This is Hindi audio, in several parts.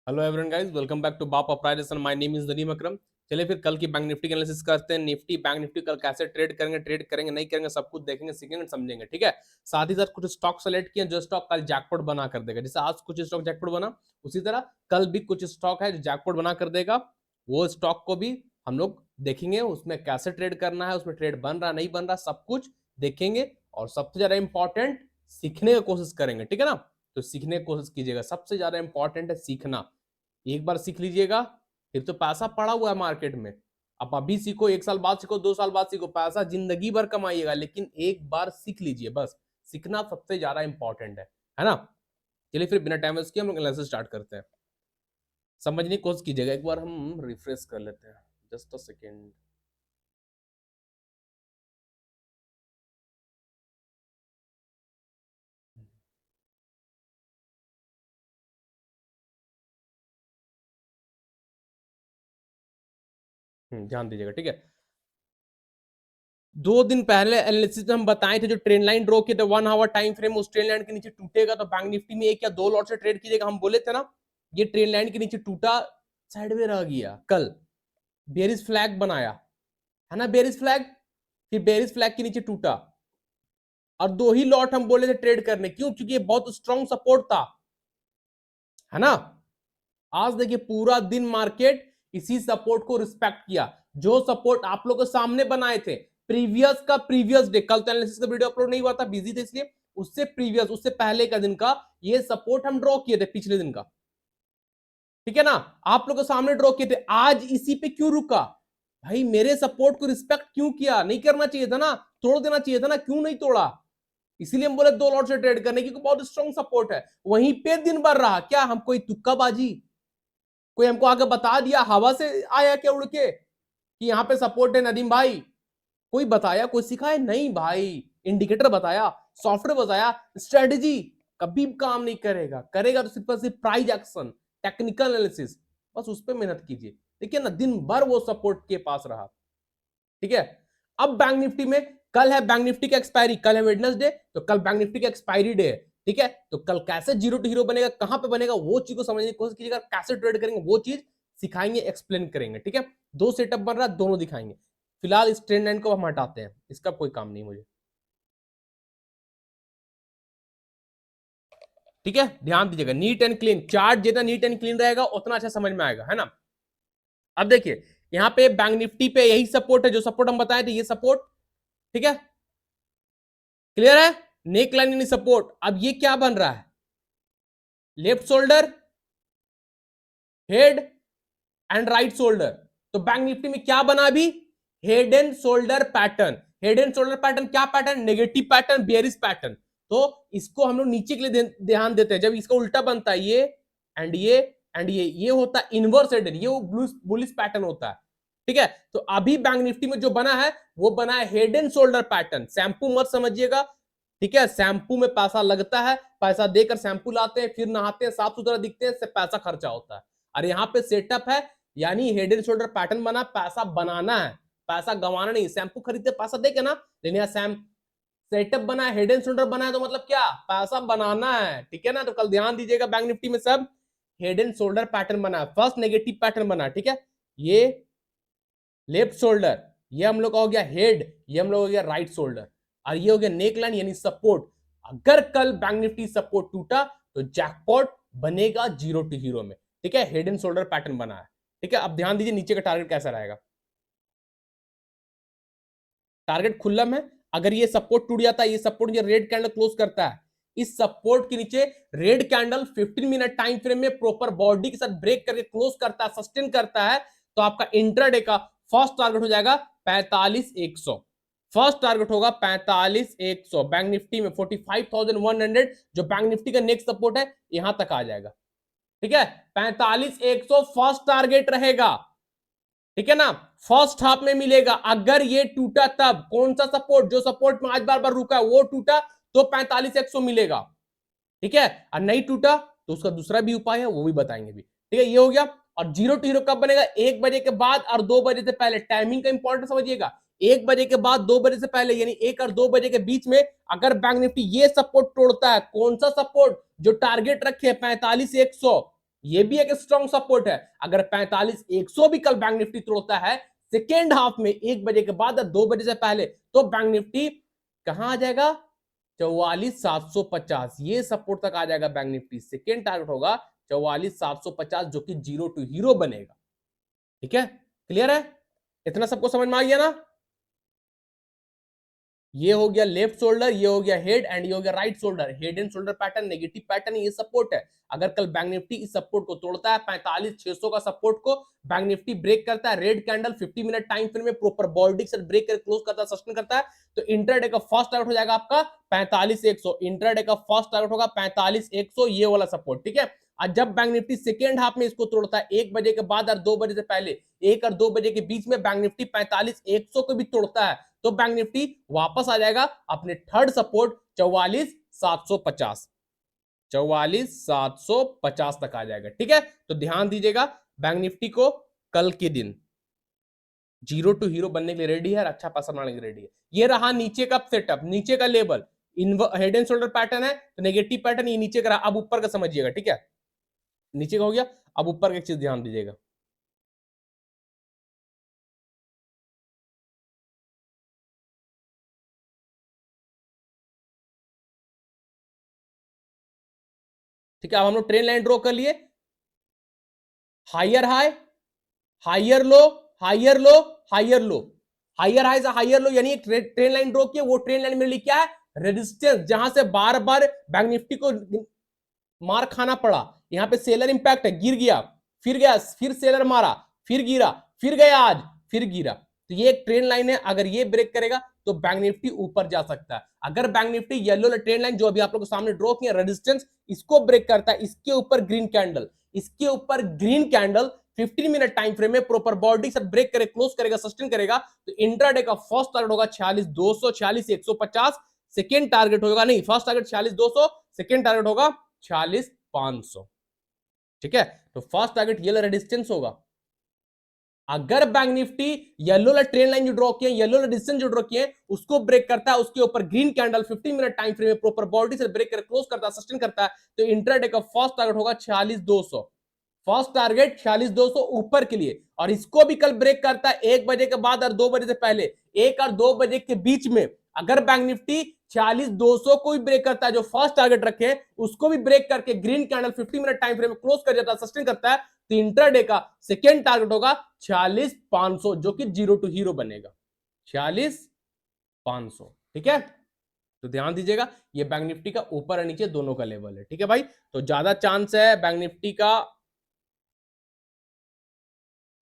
Hello everyone guys, welcome back to बाप अपराइजेशन। My name is Nadeem Akram. चलिए फिर कल की बैंक निफ्टी की एनालिसिस करते हैं। निफ्टी बैंक निफ्टी कल कैसे ट्रेड करेंगे नहीं करेंगे सब कुछ देखेंगे, सीखेंगे, समझेंगे। ठीक है, साथ ही साथ कुछ स्टॉक सेलेक्ट किए जो स्टॉक कल जैकपॉट बना कर देगा। जैसे आज कुछ स्टॉक जैकपॉट बना, उसी तरह कल भी कुछ स्टॉक है जो जैकपॉट बना कर देगा। वो स्टॉक को भी हम लोग देखेंगे, उसमें कैसे ट्रेड करना है, उसमें ट्रेड बन रहा नहीं बन रहा सब कुछ देखेंगे। और सबसे ज्यादा इंपॉर्टेंट सीखने की कोशिश करेंगे। ठीक है ना, तो सीखने की कोशिश कीजिएगा। सबसे ज्यादा इंपॉर्टेंट है सीखना। एक बार सीख लीजिएगा, फिर तो पैसा पड़ा हुआ है मार्केट में। आप अभी सीखो, 1 साल बाद सीखो, 2 साल बाद सीखो, पैसा जिंदगी भर कमाइएगा, लेकिन एक बार सीख लीजिए। बस सीखना सबसे ज्यादा इंपॉर्टेंट है ना। चलिए फिर बिना टाइम वेस्ट किए हम लोग एनालिसिस स्टार्ट करते हैं। समझने की कोशिश कीजिएगा। एक बार हम रिफ्रेश कर लेते हैं, जस्ट अ सेकेंड। ध्यान दीजिएगा। ठीक है, 2 दिन पहले एनालिसिस में हम बताए थे, जो ट्रेंड लाइन ड्रॉ किए थे 1 आवर टाइम फ्रेम, उस ट्रेंड लाइन के नीचे टूटेगा तो बैंक निफ्टी में एक या दो लॉट से ट्रेड कीजिएगा। हम बोले थे ना, ये ट्रेंड लाइन के नीचे टूटा, साइड में रह गया, कल बेरिश फ्लैग बनाया है ना, बेरिश फ्लैग, फिर बेरिश फ्लैग के नीचे टूटा और 2 ही लॉट हम बोले थे ट्रेड करने। क्यों? क्योंकि ये बहुत स्ट्रॉन्ग सपोर्ट था, है ना। आज देखिए पूरा दिन मार्केट इसी सपोर्ट को रिस्पेक्ट किया, जो सपोर्ट आप लोग के सामने बनाए थे प्रीवियस का प्रीवियस डे। कल तो एनालिसिस का वीडियो अपलोड नहीं हुआ था, बिजी थे इसलिए। उससे प्रीवियस, उससे पहले का दिन का ये सपोर्ट हम ड्रॉ किए थे, पिछले दिन का। ठीक है ना, आप लोग के सामने ड्रॉ किए थे। आज इसी पे क्यों रुका? भाई मेरे सपोर्ट को रिस्पेक्ट क्यों किया? नहीं करना चाहिए था ना, तोड़ देना चाहिए था ना, क्यों नहीं तोड़ा? इसीलिए हम बोले 2 लॉट से ट्रेड करने, क्योंकि बहुत स्ट्रॉन्ग सपोर्ट है। वहीं पे दिन भर रहा। क्या हम कोई तुक्काबाजी, कोई हमको आगे बता दिया, हवा से आया क्या उड़ के कि यहाँ पे सपोर्ट है नदीम भाई? कोई बताया, कोई सिखाया? नहीं भाई। इंडिकेटर बताया, सॉफ्टवेयर बताया, स्ट्रेटेजी कभी काम नहीं करेगा। करेगा तो सिर्फ सिर्फ प्राइस एक्शन, टेक्निकल एनालिसिस, बस उस पर मेहनत कीजिए। देखिए ना, दिन भर वो सपोर्ट के पास रहा। ठीक है, अब बैंक निफ्टी में कल है बैंक निफ्टी का एक्सपायरी, कल है वेडनेसडे, तो कल बैंक निफ्टी का एक्सपायरी डे है। ठीक है, तो कल कैसे जीरो टू हीरो बनेगा, कहां पे बनेगा, वो चीज को समझने की कोशिश कीजिएगा। कैसे ट्रेड करेंगे वो चीज सिखाएंगे, एक्सप्लेन करेंगे। ठीक है, 2 सेटअप बन रहा है, दोनों दिखाएंगे। फिलहाल इस ट्रेंड लाइन को हम हटाते हैं, इसका कोई काम नहीं मुझे। ठीक है, ध्यान दीजिएगा, नीट एंड क्लीन चार्ट, जितना नीट एंड क्लीन रहेगा उतना अच्छा समझ में आएगा, है ना। अब देखिए यहाँ पे बैंक निफ्टी पे यही सपोर्ट है, जो सपोर्ट हम बताए थे, ये सपोर्ट। ठीक है, क्लियर है, नेक लाइन यानी सपोर्ट। अब ये क्या बन रहा है? Left shoulder, head and right shoulder. तो बैंक निफ्टी में क्या बना अभी? Head and shoulder pattern. Head and shoulder pattern क्या pattern? Negative pattern, bearish pattern. तो इसको हम लोग नीचे के लिए ध्यान देते हैं। जब इसका उल्टा बनता है, ये एंड ये एंड ये होता है इनवर्स हेड, ये वो बुलिश पैटर्न होता है। ठीक है, तो अभी बैंक निफ्टी में जो बना है वो बना है head and shoulder pattern. Shampoo मत समझिएगा। ठीक है, शैम्पू में पैसा लगता है, पैसा देकर शैम्पू लाते हैं, फिर नहाते हैं, साफ सुथरा दिखते हैं, इससे पैसा खर्चा होता है। और यहाँ पे सेटअप है, यानी हेड एंड शोल्डर पैटर्न बना, पैसा बनाना है, पैसा गंवाना नहीं। शैम्पू खरीदते पैसा देके ना, लेकिन यहाँ सेटअप बना है, हेड एंड शोल्डर बना है, तो मतलब क्या? पैसा बनाना है। ठीक है ना, तो कल ध्यान दीजिएगा, बैंक निफ्टी में सब हेड एंड शोल्डर पैटर्न बना है। फर्स्ट नेगेटिव पैटर्न बना। ठीक है, ये लेफ्ट शोल्डर, ये हम लोग का हो गया हेड, ये हम लोग हो गया राइट शोल्डर, और ये हो गया नेक लाइन यानी सपोर्ट। अगर कल बैंक निफ्टी सपोर्ट टूटा तो जैकपॉट बनेगा जीरो टू हीरो में। ठीक है, हेड एंड शोल्डर पैटर्न बना है। ठीक है, अब ध्यान दीजिए नीचे का टारगेट कैसा रहेगा। टारगेट खुला है। अगर ये सपोर्ट टूट जाता है, ये सपोर्ट, ये रेड कैंडल क्लोज करता है, इस सपोर्ट के नीचे red candle 15 minute time frame में प्रॉपर बॉडी के साथ ब्रेक करके क्लोज करता है, सस्टेन करता है, तो आपका इंट्राडे का फर्स्ट टारगेट हो जाएगा 45,100। फर्स्ट टारगेट होगा 45,100 बैंक निफ्टी में। 45,100 जो बैंक निफ्टी का नेक्स्ट सपोर्ट है, यहां तक आ जाएगा। ठीक है, 45,100 फर्स्ट टारगेट रहेगा। ठीक है ना, फर्स्ट हाफ में मिलेगा। अगर ये टूटा तब कौन सा सपोर्ट, जो सपोर्ट में आज बार बार रुका है, वो टूटा तो 45,100 मिलेगा। ठीक है, और नहीं टूटा तो उसका दूसरा भी उपाय है, वो भी बताएंगे भी। ठीक है, ये हो गया। और जीरो टू हीरो कब बनेगा? 1 बजे के बाद और 2 बजे से पहले। टाइमिंग का इंपॉर्टेंट समझिएगा। 1 बजे के बाद 2 बजे से पहले, यानी 1 और 2 बजे के बीच में अगर बैंक निफ्टी ये सपोर्ट तोड़ता है, कौन सा सपोर्ट? जो टारगेट रखे 45,100, ये भी एक स्ट्रॉन्ग सपोर्ट है। अगर 45,100 भी कल बैंक निफ्टी तोड़ता है सेकेंड हाफ में 1 बजे के बाद 2 बजे से पहले, तो बैंक निफ्टी कहां आ जाएगा? 44,750, ये सपोर्ट तक आ जाएगा बैंक निफ्टी। सेकेंड टारगेट होगा 44,750, जो कि जीरो टू हीरो बनेगा। ठीक है, क्लियर है? इतना सबको समझ में आ गया ना? ये हो गया लेफ्ट शोल्डर, ये हो गया हेड, एंड ये हो गया right shoulder. Head and shoulder pattern negative pattern, ये सपोर्ट है। अगर कल बैंक निफ्टी इस सपोर्ट को तोड़ता है 45,600 का सपोर्ट को, बैंक निफ्टी ब्रेक करता है, red candle 50 minute time frame में प्रॉपर बॉल्डिंग से ब्रेक कर क्लोज करता है, सस्टेन करता है, तो इंट्राडे का फर्स्ट टारगेट हो जाएगा आपका 45,100। इंट्राडे का फर्स्ट टारगेट होगा 45,100, ये वाला सपोर्ट। ठीक है, आज जब बैंक निफ्टी सेकेंड हाफ में इसको तोड़ता है 1 बजे के बाद और 2 बजे से पहले, 1 और 2 बजे के बीच में बैंक निफ्टी 45,100 को भी तोड़ता है, तो बैंक निफ्टी वापस आ जाएगा अपने थर्ड सपोर्ट 44,750, 44,750 तक आ जाएगा। ठीक है, तो ध्यान दीजिएगा, बैंक निफ्टी को कल के दिन जीरो टू हीरो बनने के लिए रेडी है और अच्छा पैसा बनाने के लिए रेडी है। ये रहा नीचे का सेटअप, नीचे का level, head and shoulder pattern है, तो नेगेटिव पैटर्न ये नीचे का रहा। अब ऊपर का समझिएगा। ठीक है, नीचे का हो गया, अब ऊपर का एक चीज ध्यान दीजिएगा। ठीक है, अब हम लोग ट्रेन लाइन ड्रॉ कर लिए, higher high, higher low, higher low, higher low, higher high से हायर लो, यानी एक ट्रेन लाइन ड्रॉ किया। वो ट्रेन लाइन मेरे लिए क्या है? रेजिस्टेंस, जहां से बार बार बैंक निफ्टी को मार खाना पड़ा। यहां पे सेलर इंपैक्ट है, गिर गया, फिर सेलर मारा, फिर गिरा, फिर गया आज, फिर गिरा। तो ये एक ट्रेन लाइन है, अगर ये ब्रेक करेगा तो बैंक निफ्टी ऊपर जा सकता है। अगर bank Nifty yellow train line जो अभी आप लोग के सामने ड्रॉ किया रेजिस्टेंस, इसको ब्रेक करता है, इसके ऊपर ग्रीन कैंडल, इसके ऊपर green candle 15 minute time frame में प्रॉपर बॉडी से ब्रेक करे, क्लोज करेगा, सस्टेन करेगा, तो इंट्राडे का फर्स्ट टारगेट होगा 46,200, 46,150। सेकेंड टारगेट होगा, नहीं, फर्स्ट टारगेट 46,200, सेकेंड टारगेट होगा 46,500। ठीक है, तो फर्स्ट टारगेट ये रेजिस्टेंस होगा। अगर bank Nifty yellow train line जो ड्रॉ किए, येलो रेजिस्टेंस जो ड्रॉ किए, उसको ब्रेक करता है, उसके ऊपर green candle 15 minute time frame में प्रॉपर बॉडी से ब्रेक कर क्लोज करता है, सस्टेन करता है, तो इंट्राडे का फर्स्ट टारगेट होगा 46,200। फर्स्ट टारगेट 46,200 ऊपर के लिए, और इसको भी कल ब्रेक करता है 1 बजे के बाद और 2 बजे से पहले, 1 और 2 बजे के बीच में। अगर बैंक निफ्टी 46,200 को भी ब्रेक करता है, जो फर्स्ट टारगेट रखे उसको भी ब्रेक करके green candle 50 minute time frame में क्लोज कर जाता है, सस्टेन करता है, तो इंट्राडे का सेकेंड टारगेट होगा 46,500, जो कि जीरो टू हीरो बनेगा 46,500। ठीक है, तो ध्यान दीजिएगा, ये बैंक निफ्टी का ऊपर और नीचे दोनों का लेवल है। ठीक है भाई, तो ज्यादा चांस है बैंक निफ्टी का,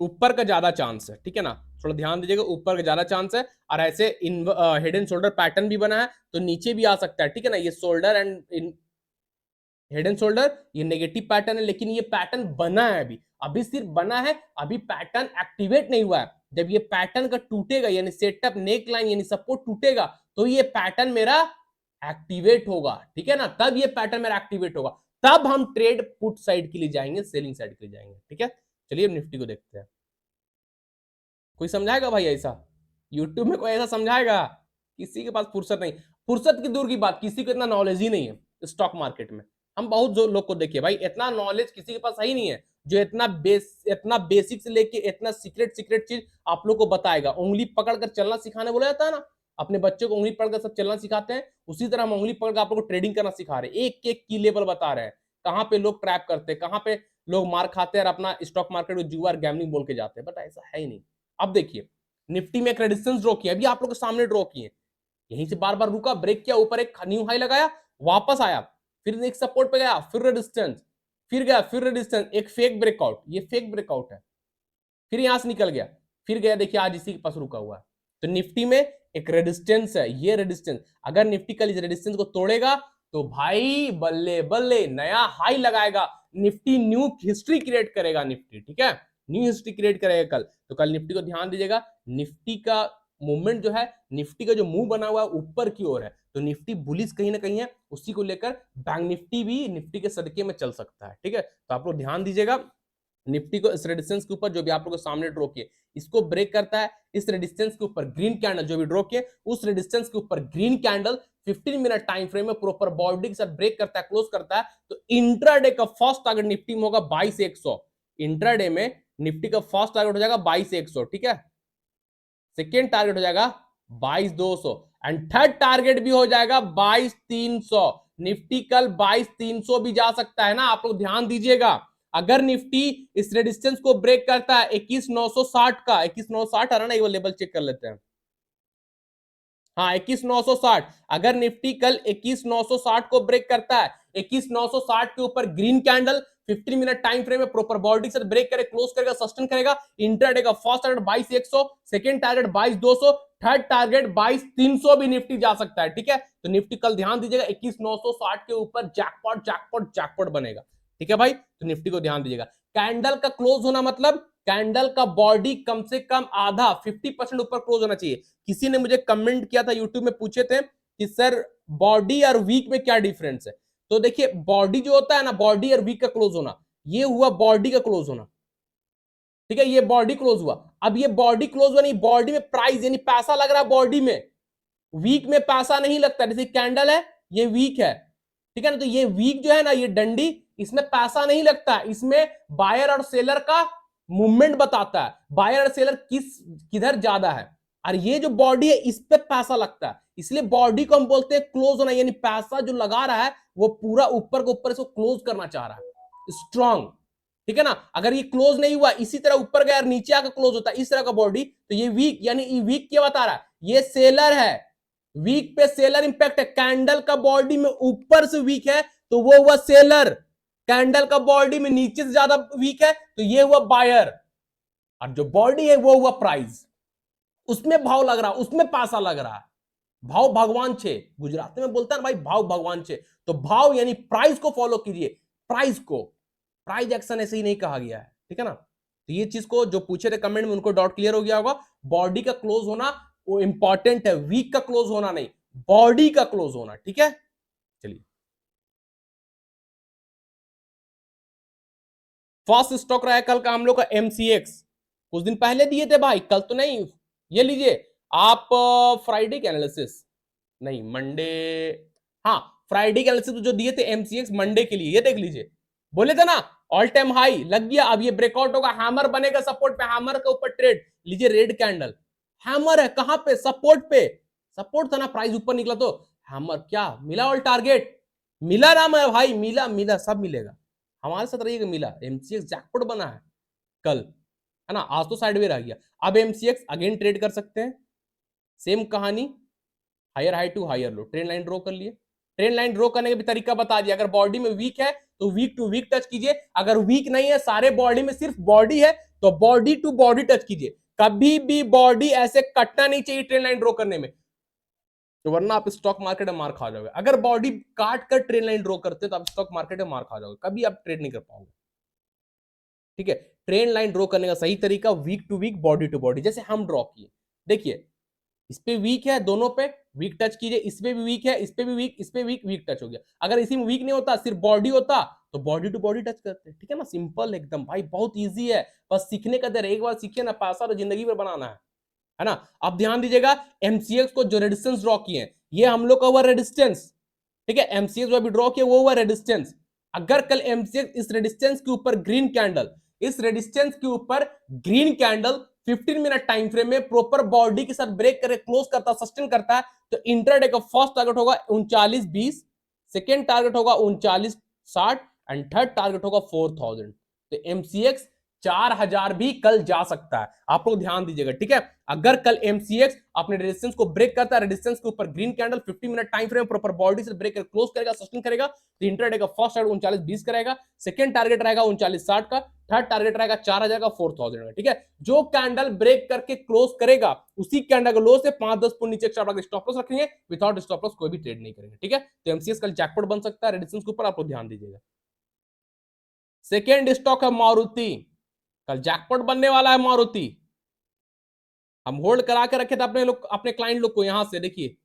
ऊपर का ज्यादा चांस है। ठीक है ना, थोड़ा ध्यान दीजिएगा, ऊपर का ज्यादा चांस है। और ऐसे in head and shoulder pattern भी बना है, तो नीचे भी आ सकता है। ठीक है ना, ये shoulder and head and shoulder, ये नेगेटिव पैटर्न है, लेकिन ये पैटर्न बना है, अभी अभी सिर्फ बना है, अभी पैटर्न एक्टिवेट नहीं हुआ है। जब ये पैटर्न का टूटेगा, यानी सेटअप नेक लाइन यानी सपोर्ट टूटेगा, तो ये पैटर्न मेरा एक्टिवेट होगा। ठीक है ना, तब ये पैटर्न मेरा एक्टिवेट होगा, तब हम ट्रेड पुट साइड के लिए जाएंगे, सेलिंग साइड के लिए जाएंगे। ठीक है, चलिए निफ्टी को देखते हैं। कोई समझाएगा भाई ऐसा? यूट्यूब में कोई ऐसा समझाएगा? किसी के पास फुर्सत नहीं, फुर्सत की दूर की बात, किसी को इतना नॉलेज ही नहीं है स्टॉक मार्केट में। हम बहुत जो लोग को देखिए भाई, इतना नॉलेज किसी के पास है ही नहीं है जो इतना बेसिक से लेके इतना सीक्रेट सीक्रेट चीज आप लोग को बताएगा। उंगली पकड़कर चलना सिखाने बोला जाता है ना, अपने बच्चों को उंगली पकड़कर सब चलना सिखाते हैं, उसी तरह हम उंगली पकड़कर आप लोग को ट्रेडिंग करना सिखा रहे हैं, एक एक की लेवल बता रहे हैं, कहां पे लोग ट्रैप करते हैं, कहां पे लोग मार खाते हैं और अपना स्टॉक मार्केट में जुआ और गैम्बलिंग बोल के जाते हैं, बट ऐसा है ही नहीं। अब देखिए, निफ्टी में एक रेजिस्टेंस ड्रॉ किया, अभी आप लोग के सामने ड्रॉ किए, यहीं से बार बार रुका, ब्रेक किया, ऊपर एक न्यू हाई लगाया, वापस आया, फिर एक सपोर्ट पे गया, फिर रेजिस्टेंस, फिर गया, फिर रेजिस्टेंस, एक फेक ब्रेकआउट, ये फेक ब्रेकआउट है, फिर यहां से निकल गया, फिर गया, देखिए आज इसी के पास रुका हुआ है। तो निफ्टी में एक रेजिस्टेंस है, ये रेजिस्टेंस, अगर निफ्टी कल इस रेजिस्टेंस को तोड़ेगा तो भाई बल्ले बल्ले नया हाई लगाएगा, निफ्टी न्यू हिस्ट्री क्रिएट करेगा निफ्टी। ठीक है, न्यू हिस्ट्री क्रिएट करेगा कल, तो कल निफ्टी को ध्यान दीजिएगा, निफ्टी का मूवमेंट जो है, निफ्टी का जो मूव बना हुआ है ऊपर की ओर है, तो निफ्टी बुलिश कहीं ना कहीं है, उसी को लेकर बैंक निफ्टी भी निफ्टी के सदके में चल सकता है। ठीक है, तो आप लोग ध्यान दीजिएगा, निफ्टी को इस रेजिस्टेंस के ऊपर जो भी आप लोगों के सामने ड्रॉ किए, इसको ब्रेक करता है, इस रेजिस्टेंस के ऊपर ग्रीन कैंडल जो भी ड्रॉ किए, उस रेजिस्टेंस के ऊपर green candle 15 minute time frame में प्रॉपर बॉडी के साथ ब्रेक करता है, क्लोज करता है, तो इंट्राडे का फर्स्ट टारगेट निफ्टी में होगा 22,100। इंट्राडे में निफ्टी का फर्स्ट टारगेट हो जाएगा 22,100, ठीक है। सेकेंड टारगेट हो जाएगा 22,200 एंड थर्ड टारगेट भी हो जाएगा 22,300। निफ्टी कल 22,300 भी जा सकता है ना, आप लोग ध्यान दीजिएगा। अगर निफ्टी इस रेजिस्टेंस को ब्रेक करता है 21,960 का, 21,960 आ रहा ना, एक बार लेवल चेक कर लेते हैं। हाँ 21,960, अगर निफ्टी कल 21,960 को ब्रेक करता है, 21,960 के ऊपर green candle 15 minute time frame में प्रॉपर बॉडी से ब्रेक करे, क्लोज करेगा, सस्टेन करेगा, इंट्राडे का first target 22,100, second target 22,200, third target 22,300 भी निफ्टी जा सकता है, ठीक है। तो निफ्टी कल ध्यान दीजिएगा 21,960 के ऊपर जैकपॉट जैकपॉट जैकपॉट बनेगा, ठीक है भाई। तो निफ्टी को ध्यान दीजिएगा। कैंडल का क्लोज होना मतलब कैंडल का बॉडी कम से कम आधा 50% ऊपर क्लोज होना चाहिए। किसी ने मुझे कमेंट किया था यूट्यूब में, पूछे थे कि सर बॉडी और वीक में क्या डिफरेंस है। तो देखिए बॉडी जो होता है ना, बॉडी और वीक का क्लोज होना, ये हुआ बॉडी का क्लोज होना, ठीक है, ये बॉडी क्लोज हुआ। अब ये बॉडी क्लोज हुआ नहीं, बॉडी में प्राइस यानी पैसा लग रहा है बॉडी में, वीक में पैसा नहीं लगता। जैसे कैंडल है, ये वीक है, ठीक है ना, तो ये वीक जो है ना, ये डंडी, इसमें पैसा नहीं लगता, इसमें बायर और सेलर का मूवमेंट बताता है, बायर और सेलर किधर ज्यादा है। और ये जो बॉडी है इस पे पैसा लगता है, इसलिए बॉडी को हम बोलते हैं क्लोज होना, यानी पैसा जो लगा रहा है वो पूरा ऊपर को ऊपर इसको क्लोज करना चाह रहा है, स्ट्रांग, ठीक है ना। अगर ये क्लोज नहीं हुआ, इसी तरह ऊपर गया और नीचे आकर क्लोज होता है इस तरह का बॉडी, तो ये वीक, यानी ये वीक क्या बता रहा है, ये सेलर है, वीक पे सेलर इंपैक्ट है। कैंडल का बॉडी में ऊपर से वीक है तो वो हुआ सेलर, कैंडल का बॉडी में नीचे से ज्यादा वीक है तो ये हुआ बायर, और जो बॉडी है वो हुआ प्राइस, उसमें भाव लग रहा है, उसमें पैसा लग रहा है। भाव भगवान छे, गुजराती में बोलता है ना भाई, भाव भगवान छे। तो भाव यानी प्राइस को फॉलो कीजिए, प्राइस को, प्राइस एक्शन ऐसे ही नहीं कहा गया है, ठीक है ना। तो ये चीज को जो पूछे थे कमेंट में उनको डाउट क्लियर हो गया होगा। बॉडी का क्लोज होना वो इंपॉर्टेंट है, वीक का क्लोज होना नहीं, बॉडी का क्लोज होना, ठीक है। चलिए फर्स्ट स्टॉक रहा है कल का हम लोग का एमसीएक्स, कुछ दिन पहले दिए थे भाई, कल तो नहीं। ये लीजिए आप फ्राइडे के एनालिसिस, नहीं मंडे, हाँ फ्राइडे के एनालिसिस जो दिए थे एमसीएक्स मंडे के लिए, ये देख लीजिए, बोले थे ना ऑल टाइम हाई लग गया, अब ये ब्रेकआउट होगा, हैमर बनेगा सपोर्ट पे, हैमर के ऊपर ट्रेड, लीजिए रेड कैंडल, हैमर है कहां पे, सपोर्ट पे, सपोर्ट था ना, प्राइस ऊपर निकला तो हैमर, क्या मिला, ऑल टारगेट मिला ना मैं भाई, मिला मिला सब मिलेगा, हमारे साथ रहिएगा, मिला, एमसीएक्स जैकपॉट बना है कल, है ना। आज तो साइड में रह गया, अब एमसीएक्स अगेन ट्रेड कर सकते हैं, सेम कहानी, higher high to higher low, trend line draw कर लिए, ट्रेन लाइन ड्रॉ करने का भी तरीका बता दिया। अगर बॉडी में वीक है तो वीक टू वीक टच कीजिए, अगर वीक नहीं है, सारे बॉडी में सिर्फ बॉडी है तो बॉडी टू बॉडी टच कीजिए, कभी भी बॉडी ऐसे कटना नहीं चाहिए ट्रेन लाइन ड्रॉ करने में, तो वरना आप स्टॉक मार्केट में मार खा जाओगे। अगर बॉडी काट कर ट्रेन लाइन ड्रॉ करते तो आप स्टॉक मार्केट में मार खा जाओगे, कभी आप ट्रेड नहीं कर पाओगे, ठीक है। ट्रेन लाइन ड्रॉ करने का सही तरीका wick to wick, body to body, जैसे हम ड्रॉ किए, देखिए इस पे वीक है, दोनों पे वीक टच कीजिए, इस पे भी वीक है, इस पे भी वीक, इस पे वीक, वीक टच हो गया। अगर इसी में वीक नहीं होता, सिर्फ बॉडी होता तो बॉडी टू बॉडी टच करते, ठीक है ना, सिंपल एकदम भाई, बहुत इजी है, बस सीखने का दर, एक बार सीखिए ना, पैसा तो जिंदगी में बनाना है ना। अब ध्यान दीजिएगा एमसीएक्स को जो रेजिस्टेंस ड्रॉ किए, ये हम लोग का हुआ रेजिस्टेंस, ठीक है, एमसीएक्स जो अभी ड्रॉ किया वो हुआ रेजिस्टेंस। अगर कल एमसीएक्स इस रेजिस्टेंस के ऊपर ग्रीन कैंडल, इस रेजिस्टेंस के ऊपर green candle 15 minute time frame में प्रॉपर बॉडी के साथ ब्रेक करे, क्लोज करता, सस्टेन करता है, तो इंट्राडे का फर्स्ट टारगेट होगा 3920, सेकेंड टारगेट होगा 3960 एंड थर्ड टारगेट होगा 4000। तो एमसीएक्स 4000 भी कल जा सकता है, आप लोग ध्यान दीजिएगा, ठीक है। अगर कल एमसीएक्स अपने रेजिस्टेंस को ब्रेक करता है, रेजिस्टेंस के ऊपर green candle 50 minute time frame proper body से ब्रेक कर क्लोज करेगा, सस्टेन करेगा, तो इंट्राडे का फर्स्ट टारगेट 3920 करेगा, सेकंड टारगेट रहेगा 3960 का, थर्ड टारगेट रहेगा 4000 का, 4000 का, ठीक है। जो कैंडल ब्रेक करके क्लोज करेगा उसी कैंडल को लो से 5-10 पॉइंट नीचे एक्स्ट्रा स्टॉप लॉस रखेंगे, विदाउट स्टॉप लॉस कोई भी ट्रेड नहीं करेंगे, ठीक है। तो एमसीएक्स कल जैकपॉट बन सकता है रेजिस्टेंस के ऊपर, आप लोग ध्यान दीजिएगा। सेकेंड स्टॉक है मारुति, कल जैकपॉट बनने वाला है मारुति, हम होल्ड करा के रखे थे अपने लोग, अपने क्लाइंट लोग को, यहां से देखिए,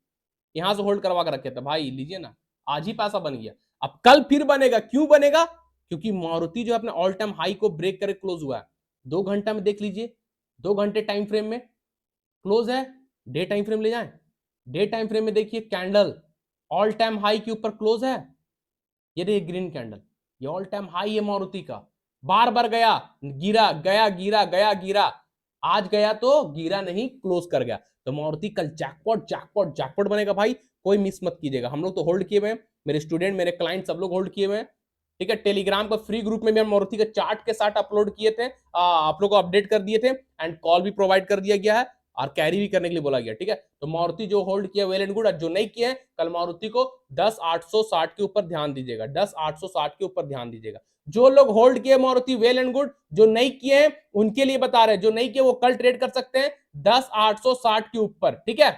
यहां से होल्ड करवा के रखे थे भाई, लीजिए ना, आज ही पैसा बन गया, अब कल फिर बनेगा, क्यों बनेगा, क्योंकि मारुति जो अपने ऑल टाइम हाई को ब्रेक करके क्लोज हुआ है, 2 घंटा में देख लीजिए, 2 घंटे टाइम फ्रेम में क्लोज है, डे टाइम फ्रेम ले जाए, डे टाइम फ्रेम में देखिए कैंडल ऑल टाइम हाई के ऊपर क्लोज है, ये देखिए ग्रीन कैंडल, ये ऑल टाइम हाई है मारुति का, बार बार गया गिरा, गया गिरा, गया गिरा, आज गया तो गिरा नहीं, क्लोज कर गया। तो मारुति कल जैकपॉट जैकपॉट जैकपॉट बनेगा भाई, कोई मिस मत कीजिएगा। हम लोग तो होल्ड किए हुए हैं, मेरे स्टूडेंट मेरे क्लाइंट सब लोग होल्ड किए हुए हैं, ठीक है। टेलीग्राम पर फ्री ग्रुप में भी हम मारुति के चार्ट के साथ अपलोड किए थे, आप लोग को अपडेट कर दिए थे, एंड कॉल भी प्रोवाइड कर दिया गया है और कैरी भी करने के लिए बोला गया, ठीक है। तो मारुति जो होल्ड किया वेल एंड गुड, जो नहीं किए हैं कल मारुति को 10,860 के ऊपर ध्यान दीजिएगा, 10,860 के ऊपर ध्यान दीजिएगा। जो लोग होल्ड किए मारुति वेल एंड गुड, जो नहीं किए हैं उनके लिए बता रहे हैं, जो नहीं किए वो कल ट्रेड कर सकते हैं 10,860 के ऊपर, ठीक है।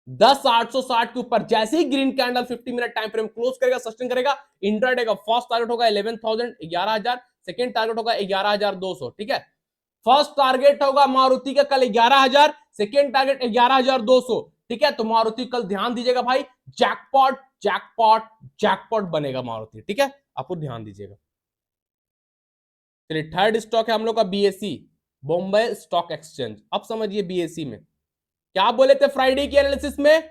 10,860 के ऊपर जैसे ही green candle 50 minute time frame close करेगा, सस्टेन करेगा, इंट्राडे का फर्स्ट टारगेट होगा 11,000 11,000, सेकंड टारगेट होगा 11,200, ठीक है। फर्स्ट टारगेट होगा मारुति का कल 11,000, सेकंड टारगेट 11,200, ठीक है। तो मारुति कल ध्यान दीजिएगा भाई, जैकपॉट जैकपॉट जैकपॉट बनेगा मारुति, ठीक है, आपको ध्यान दीजिएगा। चलिए थर्ड स्टॉक है हम लोग का बीएसई, बॉम्बे स्टॉक एक्सचेंज। अब समझिए बीएसई में क्या बोले थे फ्राइडे की एनालिसिस में,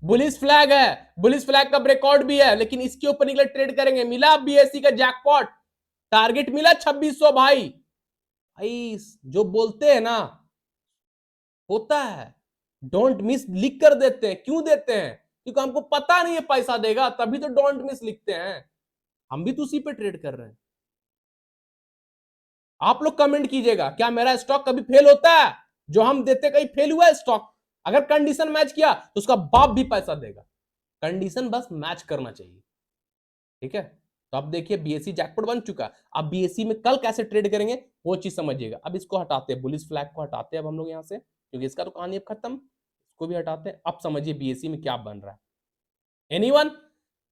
बुलिश फ्लैग है, बुलिश फ्लैग का रिकॉर्ड भी है, लेकिन इसके ऊपर निकले ट्रेड करेंगे। मिला बीएसई का जैकपॉट, टारगेट मिला 2600 भाई। भाई जो बोलते हैं ना होता है, डोंट मिस लिख कर देते हैं, क्यों देते हैं, क्योंकि हमको पता नहीं है पैसा देगा, तभी तो डोंट मिस लिखते हैं। हम भी तो उसी पे ट्रेड कर रहे हैं। आप लोग कमेंट कीजिएगा, क्या मेरा स्टॉक कभी फेल होता है, जो हम देते कहीं फेल हुआ है स्टॉक? अगर कंडीशन मैच किया तो उसका बाप भी पैसा देगा, कंडीशन बस मैच करना चाहिए, ठीक है। तो अब देखिए बीएसई जैकपॉट बन चुका। अब बीएसई में कल कैसे ट्रेड करेंगे वो चीज समझिएगा। अब इसको हटाते हैं, बुलिश फ्लैग को हटाते हैं अब हम लोग यहां से, क्योंकि इसका तो कहानी अब खत्म, इसको भी हटाते हैं। अब समझिए बीएसई में क्या बन रहा है। Anyone?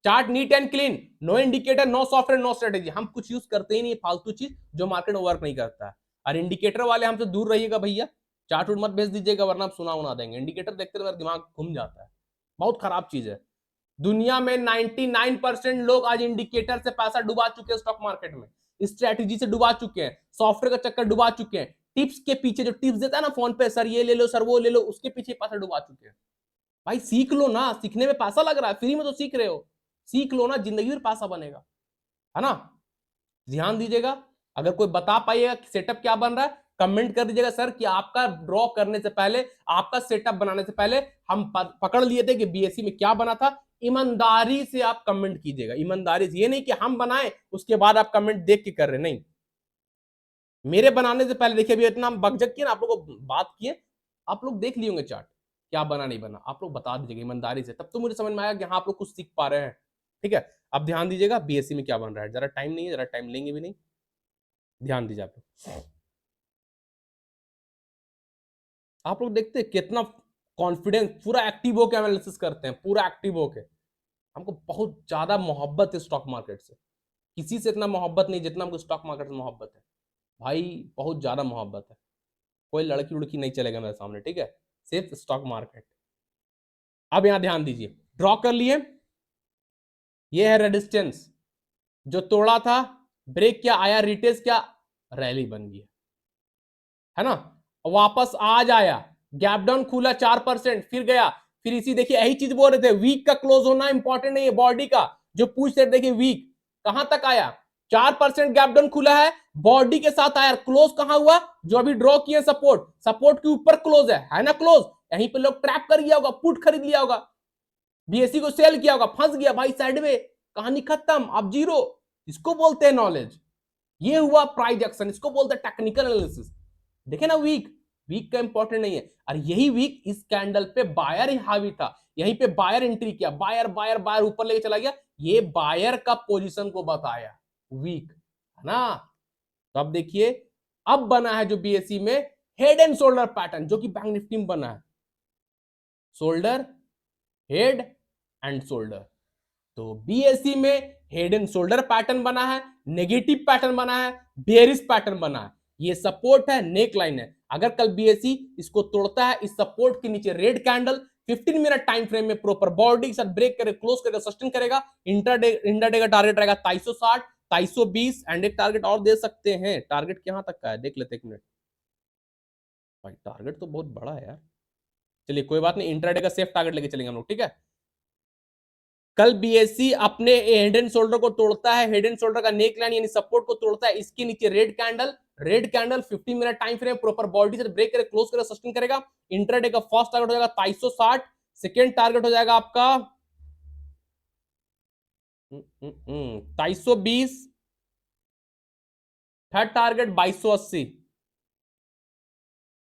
Chart neat and clean, no indicator, no software, no strategy. हम कुछ यूज करते ही नहीं फालतू चीज जो मार्केट में वर्क नहीं करता है। और इंडिकेटर वाले हमसे दूर रहिएगा भैया, चार्ट उट मत भेज दीजिएगा वरना आप सुना उना देंगे। इंडिकेटर देखते तो मेरा दिमाग घूम जाता है, बहुत खराब चीज है। दुनिया में 99% लोग आज इंडिकेटर से पैसा डुबा चुके हैं, स्टॉक मार्केट में स्ट्रेटेजी से डुबा चुके हैं, सॉफ्टवेयर का चक्कर डुबा चुके हैं, टिप्स के पीछे, जो टिप्स देता है ना फोन पे, सर ये ले लो सर वो ले लो, उसके पीछे पैसा डुबा चुके हैं। भाई सीख लो ना, सीखने में पैसा लग रहा है, फ्री में तो सीख रहे हो, सीख लो ना, जिंदगी में पैसा बनेगा, है ना। ध्यान दीजिएगा, अगर कोई बता पाइएगा कि सेटअप क्या बन रहा है कमेंट कर दीजिएगा, सर कि आपका ड्रॉ करने से पहले, आपका सेटअप बनाने से पहले हम पकड़ लिए थे कि बीएसई में क्या बना था। ईमानदारी से आप कमेंट कीजिएगा, ईमानदारी से, ये नहीं कि हम बनाए उसके बाद आप कमेंट देख के कर रहे, नहीं, मेरे बनाने से पहले देखिए, अभी इतना हम बकझक किए ना, आप लोग को बात किए, आप लोग देख लिए होंगे चार्ट, क्या बना नहीं बना, आप लोग बता दीजिएगा ईमानदारी से, तब तो मुझे समझ में आएगा कि हाँ आप लोग कुछ सीख पा रहे हैं, ठीक है। अब ध्यान दीजिएगा बीएससी में क्या बन रहा है, जरा टाइम नहीं है, जरा टाइम लेंगे भी नहीं, ध्यान दीजिए आप लोग देखते हैं कितना कॉन्फिडेंस, पूरा एक्टिव होकर एनालिसिस करते हैं, पूरा एक्टिव होकर। हमको बहुत ज्यादा मोहब्बत है स्टॉक मार्केट से, किसी से इतना मोहब्बत नहीं जितना हमको स्टॉक मार्केट से मोहब्बत है भाई, बहुत ज्यादा मोहब्बत है। कोई लड़की उड़की नहीं चलेगा मेरे सामने, ठीक है, सिर्फ स्टॉक मार्केट। अब यहां ध्यान दीजिए, ड्रॉ कर लिए, ये है रेजिस्टेंस, जो तोड़ा था, ब्रेक क्या आया, रिटेस क्या, रैली बन गया, है ना। वापस आज आया, गैप डाउन खुला 4%, फिर गया, फिर इसी देखिए यही चीज बोल रहे थे, वीक का क्लोज होना इंपॉर्टेंट नहीं है, बॉडी का जो पूछ रहे देखिए वीक कहां तक आया, 4% गैप डाउन खुला है, बॉडी के साथ आया, क्लोज कहां हुआ, जो अभी ड्रॉ किए सपोर्ट, सपोर्ट के ऊपर क्लोज है ना, क्लोज यहीं पे लोग ट्रैप कर गया होगा, पुट खरीद लिया होगा, बीएससी को सेल किया होगा, फंस गया भाई साइड में, कहानी खत्म, अब जीरो। इसको बोलते हैं नॉलेज, ये हुआ प्राइस एक्शन, इसको बोलते हैं टेक्निकल एनालिसिस। देखे ना वीक, वीक का इंपॉर्टेंट नहीं है, और यही वीक इस कैंडल पे बायर ही हावी था, यहीं पे बायर एंट्री किया, बायर बायर बायर ऊपर लेके चला गया, ये बायर का पोजीशन को बताया वीक, है ना। तो अब देखिए, अब बना है जो बीएससी में हेड एंड शोल्डर पैटर्न, जो कि बैंक निफ्टी में बना है, शोल्डर, हेड एंड शोल्डर। तो बीएससी में हेड एंड शोल्डर पैटर्न बना है, नेगेटिव पैटर्न बना है, बेयरिश पैटर्न बना है, ये सपोर्ट है, नेक लाइन है। अगर कल बीएससी इसको तोड़ता है, इस सपोर्ट के नीचे red candle 15 minute time frame में प्रॉपर बॉडी के साथ ब्रेक करे, क्लोज करेगा, सस्टेन करेगा, इंटरडे का टारगेट रहेगा 2360, 2320, एंड एक टारगेट और दे सकते हैं, टारगेट कहां तक का है देख लेते एक मिनट, भाई टारगेट तो बहुत बड़ा है यार, चलिए कोई बात नहीं, इंट्राडे का सेफ टारगेट लेके चलेंगे हम लोग, ठीक है। कल बीएससी अपने हेड एंड शोल्डर को तोड़ता है, हेड एंड शोल्डर का नेक लाइन यानी सपोर्ट को तोड़ता है, इसके नीचे red candle 15 minute time frame proper body से ब्रेक करे, क्लोज करे, सस्टेन करेगा। इंट्राडे का फर्स्ट टारगेट हो जाएगा 2360, सेकेंड टारगेट हो जाएगा आपका 2320, थर्ड टारगेट 2280,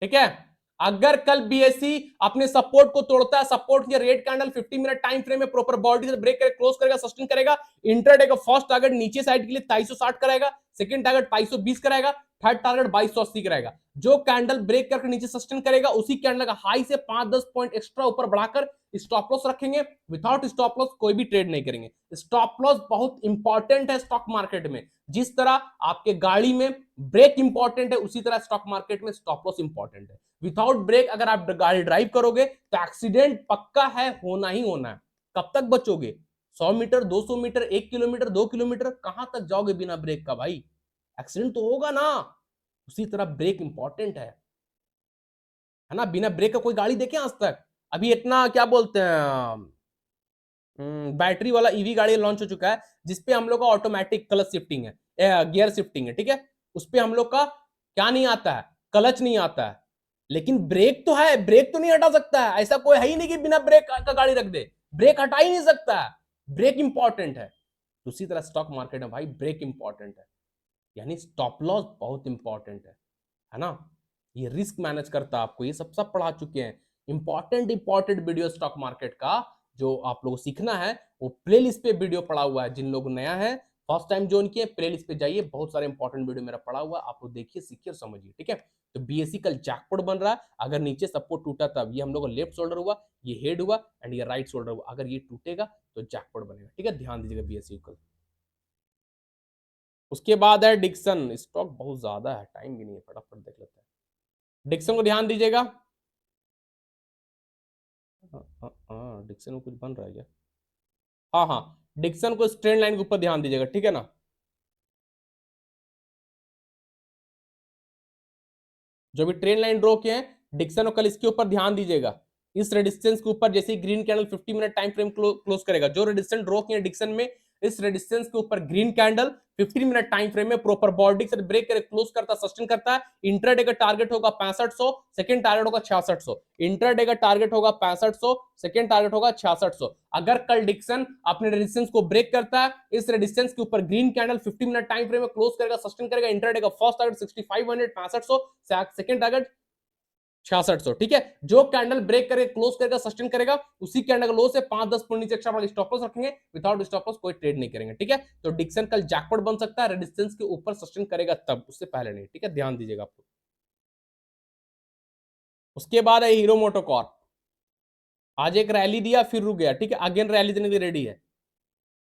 ठीक है। अगर कल बीएससी अपने सपोर्ट को तोड़ता है, सपोर्ट के red candle 50 minute time frame में प्रॉपर बॉडी से ब्रेक करे, क्लोज करेगा, सस्टेन करेगा। इंट्राडे का फर्स्ट टारगेट नीचे साइड के लिए 2360 कराएगा, सेकंड टारगेट 2220 कराएगा, थर्ड टारगेट 2280 कराएगा। जो कैंडल ब्रेक करके नीचे सस्टेन करेगा उसी कैंडल का हाई से 5-10 पॉइंट एक्स्ट्रा ऊपर बढ़ाकर स्टॉप लॉस रखेंगे। विदाउट स्टॉप लॉस कोई भी ट्रेड नहीं करेंगे। स्टॉप लॉस बहुत इंपॉर्टेंट है स्टॉक मार्केट में। जिस तरह आपके गाड़ी में ब्रेक इंपॉर्टेंट है, उसी तरह स्टॉक मार्केट में स्टॉप लॉस इंपॉर्टेंट है। विदाउट ब्रेक अगर आप गाड़ी ड्राइव करोगे तो एक्सीडेंट पक्का है, होना ही होना है। कब तक बचोगे? 100 मीटर, 200 मीटर, 1 किलोमीटर, 2 किलोमीटर, कहां तक जाओगे बिना ब्रेक का भाई? एक्सीडेंट तो होगा ना। उसी तरह ब्रेक इंपॉर्टेंट है ना। बिना ब्रेक का कोई गाड़ी देखे आज तक? अभी इतना क्या बोलते हैं, बैटरी वाला ईवी गाड़ी लॉन्च हो चुका है जिसपे हम लोग का ऑटोमेटिक क्लच शिफ्टिंग है, गियर शिफ्टिंग है, ठीक है। उस पे हम लोग का क्या नहीं आता है, क्लच नहीं आता है, लेकिन ब्रेक तो है, ब्रेक तो नहीं हटा सकता है। ऐसा कोई है ही नहीं कि बिना ब्रेक का गाड़ी रख दे, ब्रेक हटा ही नहीं सकता है। ब्रेक इंपॉर्टेंट है। उसी तरह स्टॉक मार्केट में भाई ब्रेक इंपॉर्टेंट है, यानी स्टॉप लॉस बहुत इंपॉर्टेंट है ना। ये रिस्क मैनेज करता है आपको, ये सब पढ़ा चुके हैं। इंपॉर्टेंट वीडियो स्टॉक मार्केट का जो आप लोगों को सीखना है वो प्लेलिस्ट पे वीडियो पड़ा हुआ है। जिन लोग नया है, फर्स्ट टाइम ज्वाइन किए, प्लेलिस्ट पे जाइए, बहुत सारे इंपॉर्टेंट वीडियो मेरा पड़ा हुआ है, आप लोग देखिए, सीखिए और समझिए, ठीक है। तो बीएससी कल जैकपॉट बन रहा है। अगर नीचे सपोर्ट टूटा तब ये हम लोग का लेफ्ट शोल्डर हुआ, ये हेड हुआ एंड ये राइट शोल्डर हुआ। अगर ये टूटेगा तो जैकपॉट बनेगा, ठीक है। ध्यान दीजिएगा बीएससी कल। उसके बाद है डिक्सन। स्टॉक बहुत ज्यादा है, टाइम भी नहीं है, फटाफट देख लेते हैं। डिक्सन को ध्यान दीजिएगा। डिक्सन में कुछ बन रहा है क्या? हाँ हाँ, डिक्सन को स्ट्रेट लाइन के ऊपर ध्यान दीजिएगा, ठीक है ना। जो भी ट्रेन लाइन ड्रॉ किए हैं डिक्सन को कल इसके ऊपर ध्यान दीजिएगा। इस रेजिस्टेंस के ऊपर जैसे green candle 50 minute time frame close करेगा, जो रेजिस्टेंस ड्रॉ किए डिक्सन में, इस रेजिस्टेंस के ऊपर green candle 15 minute time frame में प्रॉपर बॉडी से ब्रेक करे, क्लोज करता, सस्टेन करता है। इंट्राडे का टारगेट होगा 6500, सेकंड टारगेट होगा 6600। इंट्राडे का टारगेट होगा 6500, सेकंड टारगेट होगा 6600। अगर कल डिक्सन अपने रेजिस्टेंस को ब्रेक करता है, इस रेजिस्टेंस के ऊपर green candle 50 minute time frame में क्लोज करेगा, सस्टेन करेगा, इंट्राडे का फर्स्ट टारगेट 6500, 6500, सेकंड टारगेट 6600, ठीक है। जो कैंडल ब्रेक करके क्लोज करेगा, सस्टेन करेगा, उसी कैंडल लो से 5-10 पॉइंट नीचे एक्स्ट्रा स्टॉप लॉस रखेंगे। विदाउट स्टॉप लॉस कोई ट्रेड नहीं करेंगे, ठीक है। तो डिक्सन कल जैकपॉट बन सकता है, रेजिस्टेंस के ऊपर सस्टेन करेगा तब, उससे पहले नहीं, ठीक है। ध्यान दीजिएगा आप लोग। उसके बाद है हीरो मोटोकॉर्प। आज एक रैली दिया फिर रुक गया, ठीक है। अगेन रैली देने के लिए रेडी है।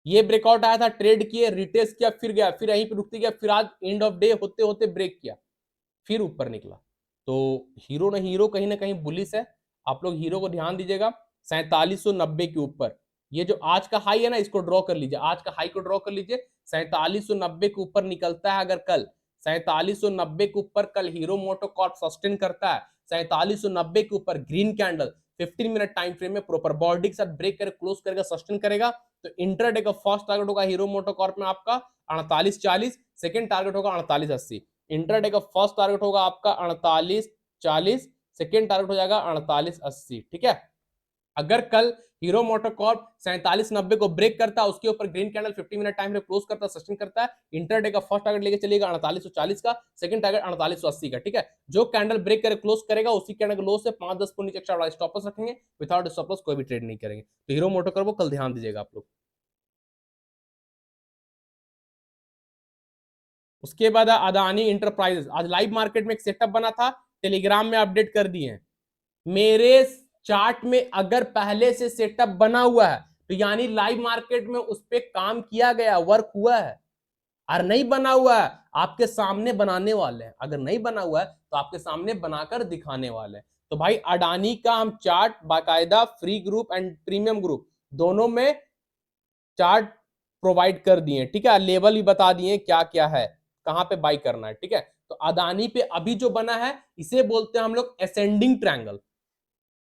ये ब्रेकआउट आया था, ट्रेड किए, रिटेस्ट किया, फिर गया, फिर यहीं पे रुकते गया, फिर आज एंड ऑफ डे होते होते ब्रेक किया, फिर ऊपर निकला। तो हीरो कहीं ना कहीं बुलिश है। आप लोग हीरो को ध्यान दीजिएगा 4790 के ऊपर। ये जो आज का हाई है ना, इसको ड्रॉ कर लीजिए, आज का हाई को ड्रॉ कर लीजिए। 4790 के ऊपर निकलता है अगर कल, 4790 के ऊपर कल हीरो मोटोकॉर्प सस्टेन करता है, 4790 के ऊपर green candle 15 minute time frame में प्रॉपर बॉडी के साथ ब्रेक कर क्लोज करेगा, सस्टेन करेगा, तो इंट्राडे का फर्स्ट टारगेट होगा हीरो मोटोकॉर्प में आपका 4840, सेकंड टारगेट होगा 4880। इंट्राडे का फर्स्ट टारगेट होगा आपका 4840, सेकेंड टारगेट हो जाएगा 4880, ठीक है। अगर कल हीरो मोटोकॉर्प 4790 को ब्रेक करता है, उसके ऊपर ग्रीन कैंडल 50 मिनट टाइम में क्लोज करता है, सस्टेन करता है, इंटरडे का फर्स्ट टारगेट लेके चलेगा 4840 का, सेकंड टारगेट 4880 का, ठीक है। जो कैंडल ब्रेक करे क्लोज करेगा, उसी कैंडल के लो से 5-10 पॉइंट नीचे एक्स्ट्रा स्टॉप लॉस रखेंगे। विदाउट स्टॉप लॉस कोई भी ट्रेड नहीं करेंगे। तो हीरो मोटोकॉर्प को कल ध्यान दीजिएगा आप लोग। उसके बाद अदानी इंटरप्राइजेस। आज लाइव मार्केट में एक सेटअप बना था, टेलीग्राम में अपडेट कर दिए हैं। मेरे चार्ट में अगर पहले से सेटअप बना हुआ है तो यानी लाइव मार्केट में उस पर काम किया गया, वर्क हुआ है। और नहीं बना हुआ है, आपके सामने बनाने वाले हैं। अगर नहीं बना हुआ है तो आपके सामने बनाकर दिखाने वाले हैं। तो भाई अडानी का हम चार्ट बाकायदा free group and premium group दोनों में चार्ट प्रोवाइड कर दिए, ठीक है। लेवल भी बता दिए क्या क्या है, कहां पे बाई करना है, ठीक है। तो अदानी पे अभी जो बना है इसे बोलते हैं हम लोग ascending triangle.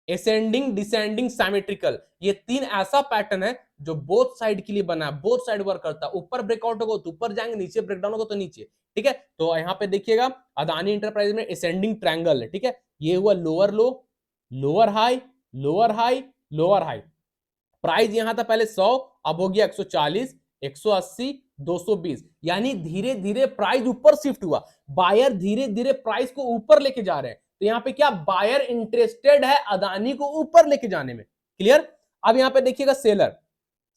Ascending, descending, symmetrical, ये तीन ऐसा पैटर्न है जो बोथ साइड के लिए बना है, बोथ साइड वर्क करता है। ऊपर ब्रेकआउट होगा तो ऊपर जाएंगे, नीचे ब्रेकडाउन होगा तो नीचे। ठीक है, तो यहां पे देखिएगा अदानी इंटरप्राइज में एसेंडिंग ट्रायंगल है। ठीक है, ये हुआ लोअर लो, lower high, lower high, lower high. Price यहां था पहले 100, अब हो गया 140, 180, 220, यानी धीरे धीरे प्राइस ऊपर शिफ्ट हुआ। बायर धीरे धीरे प्राइस को ऊपर लेके जा रहे हैं। तो यहां पे क्या, बायर इंटरेस्टेड है अदानी को ऊपर लेके जाने में। क्लियर। अब यहां पे देखिएगा सेलर,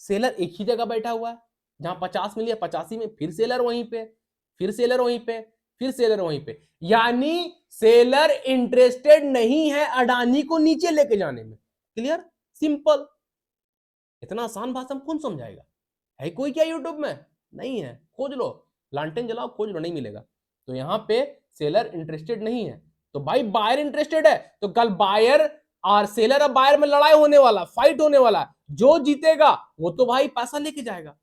सेलर एक ही जगह बैठा हुआ है, जहां 50 मिली है 85 में, फिर सेलर वहीं पे, फिर सेलर वहीं पे, फिर सेलर वहीं पे, यानी सेलर इंटरेस्टेड नहीं है अडानी को नीचे लेके जाने में। Clear, simple. इतना आसान भाषा में कौन समझाएगा? है कोई क्या यूट्यूब में? नहीं है, खोज लो, लालटेन जलाओ, खोज लो, नहीं मिलेगा। तो यहां पे सेलर इंटरेस्टेड नहीं है, तो भाई बायर इंटरेस्टेड है। तो कल बायर और सेलर और बायर में लड़ाई होने वाला, फाइट होने वाला, जो जीतेगा वो तो भाई पैसा लेके जाएगा,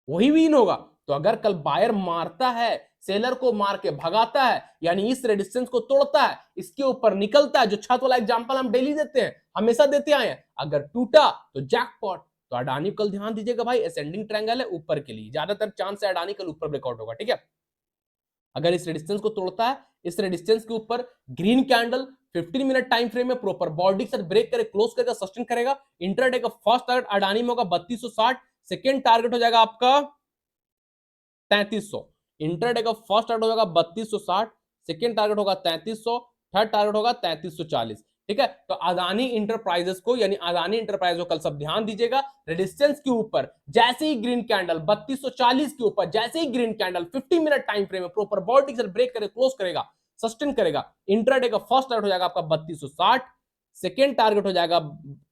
वही विन होगा। तो अगर कल बायर मारता है, सेलर को मार के भगाता है, यानी इस रेजिस्टेंस को तोड़ता है, इसके ऊपर निकलता है, जो छत वाला एग्जांपल हम डेली देते हैं, हमेशा देते आए हैं, अगर टूटा तो जैकपॉट। तो अडानी कल ध्यान दीजिएगा भाई, असेंडिंग ट्रायंगल है, ऊपर के लिए ज्यादातर चांस है अडानी कल ऊपर ब्रेकआउट होगा। ठीक है, अगर इस रेजिस्टेंस को तोड़ता है, इस रेजिस्टेंस के ऊपर green candle 15 minute time frame में प्रॉपर बॉडी के साथ ब्रेक करे, क्लोज करेगा, सस्टेन करेगा, इंट्राडे का फर्स्ट टारगेट अडानी में होगा 3260, सेकेंड टारगेट हो जाएगा आपका 3300। इंटरडे का फर्स्ट टारगेट होगा 3260, सेकेंड टारगेट होगा 3300, थर्ड टारगेट होगा 3340। ठीक है, तो अदानी इंटरप्राइजेस को, यानी अदानी इंटरप्राइज को कल सब ध्यान दीजिएगा, रेजिस्टेंस के ऊपर जैसे ही ग्रीन कैंडल 3240 के ऊपर जैसे ही green candle 50 minute time frame में प्रॉपर बॉडी से ब्रेक करे, क्लोज करेगा, सस्टेन करेगा, इंट्राडे का फर्स्ट टारगेट हो जाएगा आपका 3260, सेकेंड टारगेट हो जाएगा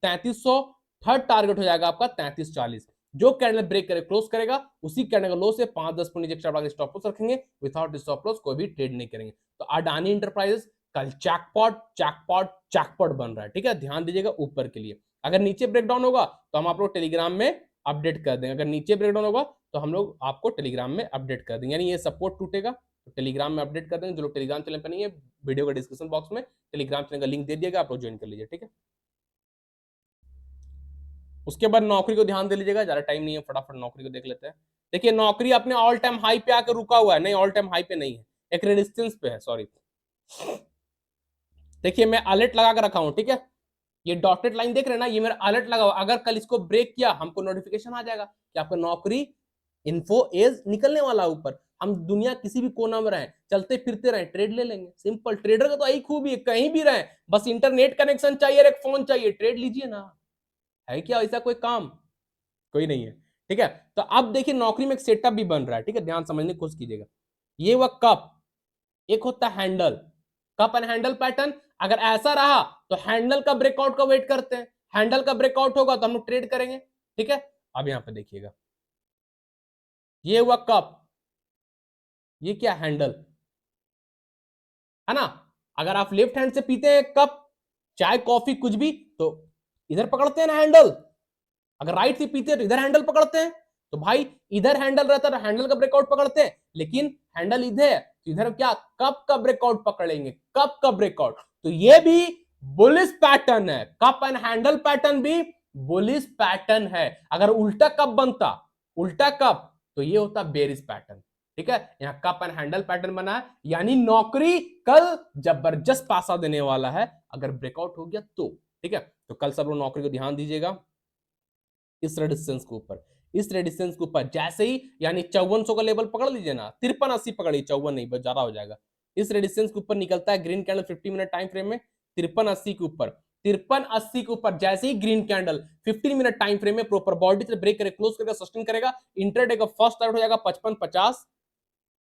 3300, थर्ड टारगेट हो जाएगा आपका 3340। जो कैंडल ब्रेक करे, क्लोज करेगा, उसी कैंडल का लो से 5-10 पॉइंट एक्स्ट्रा स्टॉप लॉस रखेंगे, विदाउट स्टॉप लॉस कोई भी ट्रेड नहीं करेंगे। तो अडानी इंटरप्राइजेस कल जैकपॉट जैकपॉट जैकपॉट बन रहा है। ठीक है, ध्यान दीजिएगा ऊपर के लिए। अगर नीचे ब्रेकडाउन होगा तो हम आप लोग टेलीग्राम में अपडेट कर देंगे, अगर नीचे ब्रेकडाउन होगा तो हम लोग आपको टेलीग्राम में अपडेट कर देंगे, यानी ये सपोर्ट टूटेगा तो टेलीग्राम में अपडेट कर देंगे। जो लोग टेलीग्राम चैनल पर नहीं है, वीडियो का डिस्क्रिप्शन बॉक्स में टेलीग्राम चैनल का लिंक दे दिएगा, आप लोग ज्वाइन कर लीजिए। ठीक है, उसके बाद नौकरी को ध्यान दे लीजिएगा, ज्यादा टाइम नहीं है, फटाफट नौकरी को देख लेते हैं। देखिए नौकरी अपने ऑल टाइम हाई पे आकर रुका हुआ है, नहीं ऑल टाइम हाई पे नहीं है, एक रेजिस्टेंस पे है, सॉरी। देखिए मैं अलर्ट लगा कर रखा हूं, ठीक है, ये डॉटेड लाइन देख रहे हैं ना, ये मेरा अलर्ट लगा हुआ, अगर कल इसको ब्रेक किया हमको नोटिफिकेशन आ जाएगा कि आपका नौकरी इन्फो एज निकलने वाला ऊपर। हम दुनिया किसी भी कोना में रहे, चलते फिरते रहे, ट्रेड ले लेंगे, सिंपल। ट्रेडर का तो यही खूबी है, कहीं भी रहे, बस इंटरनेट कनेक्शन चाहिए, एक फोन चाहिए, ट्रेड लीजिए ना। है क्या ऐसा कोई काम? कोई नहीं है। ठीक है, तो अब देखिए नौकरी में एक सेटअप भी बन रहा है। ठीक है, ध्यान समझने की कोशिश कीजिएगा। ये वह कप, एक होता है handle, cup and handle pattern. अगर ऐसा रहा तो हैंडल का ब्रेकआउट का वेट करते हैं, हैंडल का ब्रेकआउट होगा तो हम लोग ट्रेड करेंगे। ठीक है, अब यहां पे देखिएगा, ये हुआ कप, ये क्या हैंडल है ना। अगर आप लेफ्ट हैंड से पीते हैं कप, चाय कॉफी कुछ भी, तो इधर पकड़ते हैं ना हैंडल। अगर राइट से पीते हैं तो इधर हैंडल पकड़ते हैं। तो भाई इधर हैंडल रहता है तो हैंडल का ब्रेकआउट पकड़ते हैं, लेकिन हैंडल इधर है तो इधर क्या, कप का ब्रेकआउट पकड़ेंगे, कप का ब्रेकआउट। तो ये भी बुलिश पैटर्न है, कप एंड हैंडल पैटर्न भी बुलिश पैटर्न है। अगर उल्टा कप बनता, उल्टा कप, तो ये होता बेरिश पैटर्न। ठीक है, यहां कप एंड हैंडल पैटर्न बना है, यानी नौकरी कल जबरदस्त पासा देने वाला है अगर ब्रेकआउट हो गया तो। ठीक है, तो कल सब लोग नौकरी को ध्यान दीजिएगा, इस रेडिस्टेंस के ऊपर, इस रेडिस्टेंस के ऊपर जैसे ही, यानी 5400 का लेवल पकड़ लीजिए ना, 5380 पकड़िए, 54 नहीं, बस ज्यादा हो जाएगा। इस रेडिस्टेंस के ऊपर निकलता है green candle 50 minute time frame में, 5380 के ऊपर, 5380 के ऊपर जैसे ही green candle 15 minute time frame में प्रॉपर बॉडी से ब्रेक करे, क्लोज करेगा, सस्टेन करेगा, इंटरडे का फर्स्ट टारगेट हो जाएगा 5550,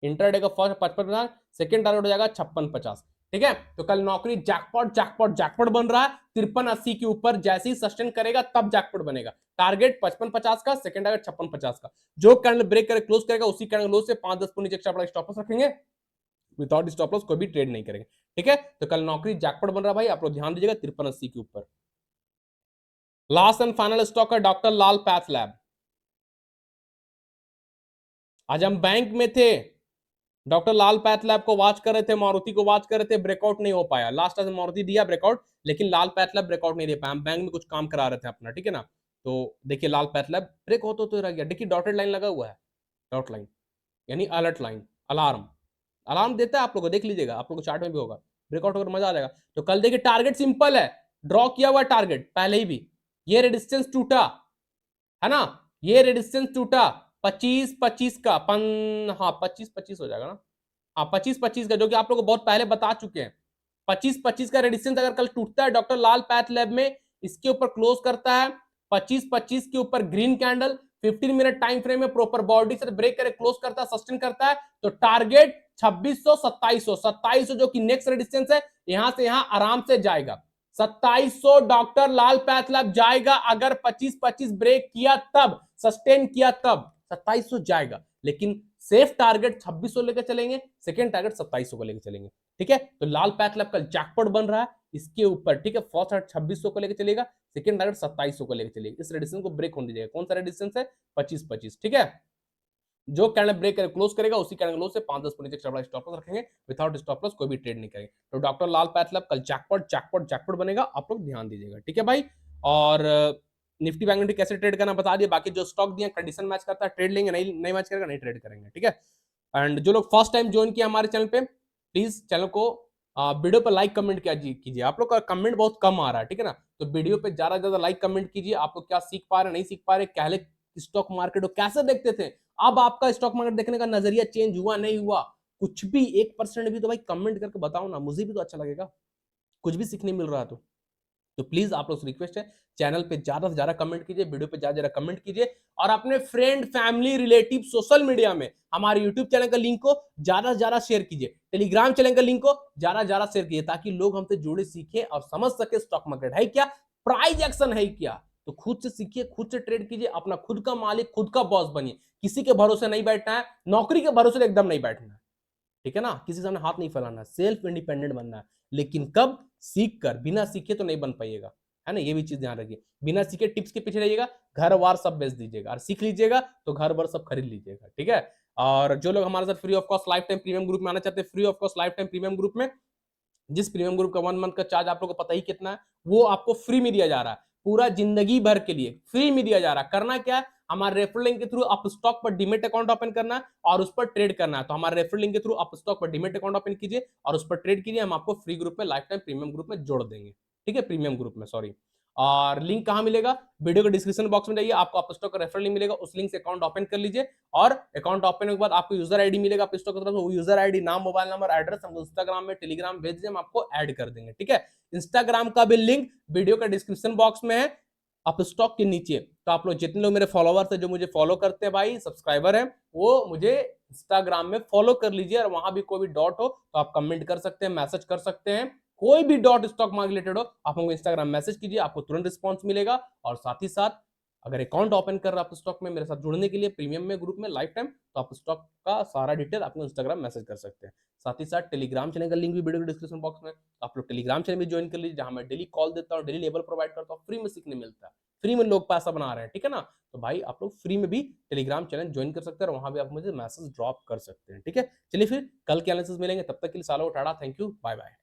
इंटरडे का फर्स्ट 5550, सेकंड टारगेट हो जाएगा 5650। ठीक है, तो कल नौकरी जैकपॉट जैकपॉट जैकपॉट बन रहा है, 5380 के ऊपर जैसे ही सस्टेन करेगा तब जैकपॉट बनेगा। टारगेट 5550 का, सेकंड टारगेट 5650 का, जो कैंडल ब्रेक करे, क्लोज करेगा, उसी कैंडल लो से 5-10 पॉइंट एक्स्ट्रा बड़ा स्टॉप लॉस रखेंगे, विदाउट स्टॉप लॉस कोई भी ट्रेड नहीं करेंगे। ठीक है, तो कल नौकरी जैकपॉट बन रहा है भाई, आप लोग ध्यान दीजिएगा 5380 के ऊपर। लास्ट एंड फाइनल स्टॉक है डॉक्टर लाल पैथ लैब। आज हम बैंक में थे, डॉक्टर लाल पैथलैब को वॉच कर रहे थे, मारुति को वॉच कर रहे थे, ब्रेकआउट नहीं हो पाया। लास्ट टाइम मारुति दिया ब्रेकआउट, लेकिन लाल पैथलैब ब्रेकआउट नहीं दे पाया। हम बैंक में कुछ काम करा रहे थे अपना, ठीक है ना। तो देखिए लाल पैथलैब ब्रेक होते तो रह गया। देखिए डॉटेड लाइन लगा हुआ है, डॉट लाइन यानी अलर्ट लाइन, अलार्म, अलार्म देता है आप लोगों को, देख लीजिएगा, आप लोगों को चार्ट में भी होगा। ब्रेकआउट होकर मजा आ जाएगा। तो कल देखिए टारगेट सिंपल है, ड्रॉ किया हुआ टारगेट पहले ही भी, ये रेजिस्टेंस टूटा है ना, ये रेजिस्टेंस टूटा 25-25 का हाँ 25-25 हो जाएगा ना, हाँ 25-25 का, जो कि आप लोग को बहुत पहले बता चुके हैं। 25-25 का रेजिस्टेंस अगर कल टूटता है डॉक्टर लाल पैथ लैब में, इसके ऊपर क्लोज करता है 25-25 के ऊपर green candle 15 minute time frame में प्रॉपर बॉडी से ब्रेक करे, क्लोज करता है, सस्टेन करता है, तो टारगेट 2600 2700 जो कि नेक्स्ट रेजिस्टेंस है, यहां से यहां आराम से जाएगा 2700 डॉक्टर लाल पैथ लैब जाएगा। अगर 25-25 ब्रेक किया तब, सस्टेन किया तब 2700 जाएगा, लेकिन सेफ टारगेट 2600 लेकर चलेंगे, सेकेंड टारगेट 2700 को लेकर चलेंगे, ठीक है। तो लाल पैथ लैब का जैकपॉट बन रहा है इसके ऊपर, ठीक है। फर्स्ट टारगेट 2600 को लेकर चलेगा, सेकेंड टारगेट 2700 को लेकर चलेगा। इस रेडिस्टेंस को ब्रेक होने दीजिएगा। कौन सा रेडिस्टेंस है? 25-25, ठीक है। जो कैंडल ब्रेक कर क्लोज करेगा उसी कैंडल क्लोज से 5-10 पॉइंट तक स्टॉप लॉस रखेंगे, विदाउट स्टॉप लॉस कोई भी ट्रेड नहीं करेंगे। तो डॉक्टर लाल पैथ लैब कल जैकपॉट जैकपॉट जैकपॉट बनेगा, आप लोग ध्यान दीजिएगा, ठीक है भाई। और निफ्टी बैंक निफ्टी कैसे ट्रेड करना बता दिया, बाकी जो स्टॉक दिया कंडीशन मैच करता है ट्रेड लेंगे, नहीं मैच करेगा नहीं ट्रेड करेंगे, ठीक है। एंड जो लोग फर्स्ट टाइम ज्वाइन किया हमारे चैनल पे, प्लीज चैनल को वीडियो पर लाइक कमेंट कीजिए। आप लोग का कमेंट बहुत कम आ रहा है, ठीक है ना। तो वीडियो पे ज्यादा ज्यादा लाइक कमेंट कीजिए। आप लोग क्या सीख पा रहे नहीं सीख पा रहे, पहले स्टॉक मार्केट को कैसे देखते थे, अब आपका स्टॉक मार्केट देखने का नजरिया चेंज हुआ नहीं हुआ, कुछ भी 1% भी तो भाई कमेंट करके बताओ ना, मुझे भी तो अच्छा लगेगा, कुछ भी सीखने मिल रहा है तो प्लीज आप लोग से रिक्वेस्ट है, चैनल पे ज्यादा से ज्यादा कमेंट कीजिए, वीडियो पे ज्यादा ज्यादा कमेंट कीजिए, और अपने friend family relative social media में हमारे यूट्यूब चैनल का लिंक को ज्यादा से ज्यादा शेयर कीजिए, टेलीग्राम चैनल का लिंक को ज्यादा से ज्यादा शेयर कीजिए, ताकि लोग हमसे जुड़े, सीखे और समझ सके स्टॉक मार्केट है क्या, प्राइस एक्शन है क्या। तो खुद से सीखिए, खुद से ट्रेड कीजिए, अपना खुद का मालिक, खुद का बॉस बनिए। किसी के भरोसे नहीं बैठना है, नौकरी के भरोसे एकदम नहीं बैठना है, ठीक है ना। किसी सामने हाथ नहीं फैलाना, सेल्फ इंडिपेंडेंट बनना है, लेकिन कब? सीख कर, बिना सीखे तो नहीं बन पाइएगा, है ना। ये भी चीज ध्यान रखिए, बिना सीखे टिप्स के पीछे रहिएगा, घर वार सब बेच दीजिएगा, और सीख लीजिएगा तो घर बार सब खरीद लीजिएगा, ठीक है। और जो लोग हमारे साथ free of cost life time premium group में आना चाहते हैं, free of cost life time premium group में, जिस प्रीमियम ग्रुप का 1 मंथ का चार्ज आप लोगों को पता ही कितना है, वो आपको फ्री में दिया जा रहा है, पूरा जिंदगी भर के लिए फ्री में दिया जा रहा है। करना क्या है, हमारे रेफरल लिंक के थ्रू आप स्टॉक पर डीमेट अकाउंट ओपन करना है और उस पर ट्रेड करना है। तो हमारे रेफरल लिंक के थ्रू आप स्टॉक पर डीमेट अकाउंट ओपन कीजिए और उस पर ट्रेड कीजिए, हम आपको फ्री ग्रुप में, लाइफ टाइम प्रीमियम ग्रुप में जोड़ देंगे, ठीक है, प्रीमियम ग्रुप में, सॉरी। और लिंक कहां मिलेगा? वीडियो के डिस्क्रिप्शन बॉक्स में जाइए, आपको आप स्टॉक का रेफरल लिंक मिलेगा, उस लिंक से अकाउंट ओपन कर लीजिए, और अकाउंट ओपन होने के बाद आपको यूजर आईडी मिलेगा आप स्टॉक की तरफ से, वो यूजर आईडी, नाम, मोबाइल नंबर, एड्रेस, हम इंस्टाग्राम में, टेलीग्राम भेज दीजिए, हम आपको ऐड कर देंगे, ठीक है। इंस्टाग्राम का भी लिंक वीडियो का डिस्क्रिप्शन बॉक्स में है, आप स्टॉक के नीचे। तो आप लोग जितने लोग मेरे फॉलोवर्स है, जो मुझे फॉलो करते हैं भाई, सब्सक्राइबर है, वो मुझे इंस्टाग्राम में फॉलो कर लीजिए, और वहां भी कोई भी डॉट हो तो आप कमेंट कर सकते हैं, मैसेज कर सकते हैं, कोई भी डॉट स्टॉक मार्केट रिलेटेड हो आप हमको इंस्टाग्राम मैसेज कीजिए, आपको तुरंत रिस्पॉन्स मिलेगा। और साथ ही साथ अगर अकाउंट ओपन कर रहे आप स्टॉक में मेरे साथ जुड़ने के लिए प्रीमियम में ग्रुप में लाइफ टाइम, तो आप स्टॉक का सारा डिटेल अपने इंस्टाग्राम मैसेज कर सकते हैं। साथ ही साथ टेलीग्राम चैनल का लिंक भी वीडियो डिस्क्रिप्शन बॉक्स में, आप लोग टेलीग्राम चैनल भी ज्वाइन कर लीजिए, जहां मैं डेली कॉल देता हूँ, डेली लेवल प्रोवाइड करता हूँ, फ्री में सीखने मिलता है, फ्री में लोग पैसा बना रहे हैं, ठीक है ना। तो भाई आप लोग फ्री में भी टेलीग्राम चैनल ज्वाइन कर सकते हैं, और वहां भी आप मुझे मैसेज ड्रॉप कर सकते हैं, ठीक है। चलिए फिर कल के एनालिसिस मिलेंगे, तब तक के लिए सालों tata, thank you, bye bye.